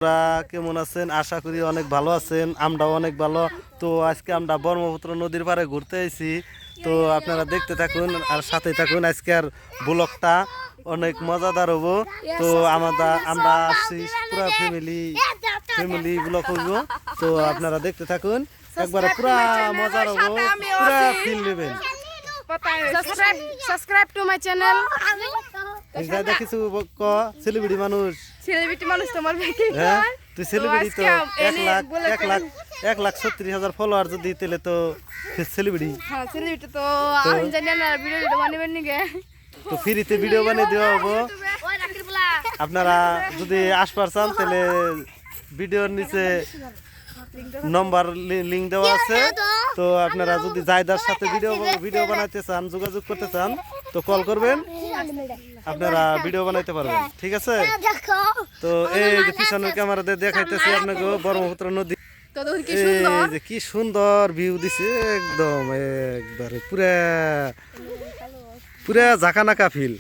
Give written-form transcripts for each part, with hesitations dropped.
আপনারা কেমন আছেন? আশা করি অনেক ভালো আছেন। আমরাও অনেক ভালো। তো আজকে আমরা ব্রহ্মপুত্র নদীর পাড়ে ঘুরতে এসেছি। তো আপনারা দেখতে থাকুন আর সাথে থাকুন। আজকের ব্লগটা অনেক মজাদার হবো। তো আমরা আসছি পুরো ফ্যামিলি ব্লগ হইব। তো আপনারা দেখতে থাকুন, একবারে পুরা মজার হবো, পুরা ফিল নেবেন। Subscribe to my channel. দাদা কিছু সেলিব্রিটি মানুষ, তোমার বেঁকে হ্যাঁ তুই সেলিব্রিটি তো 1,37,000 ফলোয়ার যদি তেলে তো সেলিব্রিটি। হ্যাঁ সেলিব্রিটি তো আমি জানি না ভিডিও বানাবেন নি গে। তো ফ্রিতে ভিডিও বানিয়ে দেওয়া হবো। আপনারা যদি আসবার চান তাহলে ভিডিওর নিচে নম্বর লিঙ্ক দেওয়া আছে। তো আপনারা যদি জায়দার সাথে ভিডিও বানাইতে চান, যোগাযোগ করতে চান, তো কল করবেন, আপনারা ভিডিও বানাইতে পারবেন। ঠিক আছে? তো এই যে পিছনের ক্যামেরাতে দেখাইতেছি আপনাকে ব্রহ্মপুত্র নদী। এই যে কি সুন্দর ভিউ দিছে, একবারে পুরা জাকানাকা ফিল।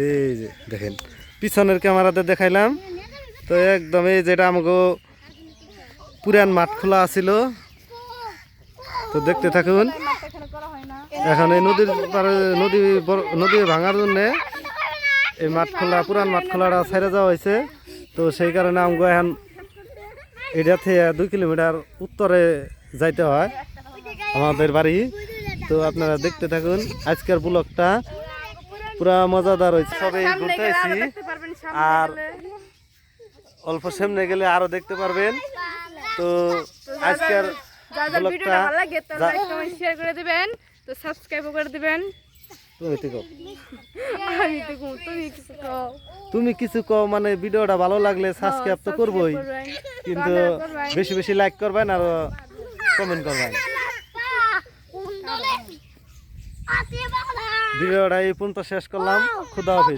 এই যে দেখেন পিছনের ক্যামেরাতে দেখাইলাম। তো একদম এই যেটা আমাকে পুরান মাঠ খোলা আছিল। তো দেখতে থাকুন। এখন এই নদীর পারে নদী ভাঙার জন্য এই পুরান মাঠ খোলাটা ছেড়ে যাওয়া হয়েছে। তো সেই কারণে আমাকে এখন এটা থেকে 2 কিলোমিটার উত্তরে যাইতে হয় আমাদের বাড়ি। তো আপনারা দেখতে থাকুন, আজকের ব্লগটা পুরা মজাদার হয়েছে। সবাই ঘুরতে আসছি আর অল্প সামনে গেলে আরো দেখতে পারবেন। তো আজকের ব্লগটা শেয়ার করে দিবেন, তো সাবস্ক্রাইব করে দিবেন। তুমি কিছু কও মানে ভিডিওটা ভালো লাগলে সাবস্ক্রাইব তো করবোই, কিন্তু বেশি বেশি লাইক করবেন আর কমেন্ট করবেন। ভিডিওটা এই পর্যন্ত শেষ করলাম। খুদা হাফেজ।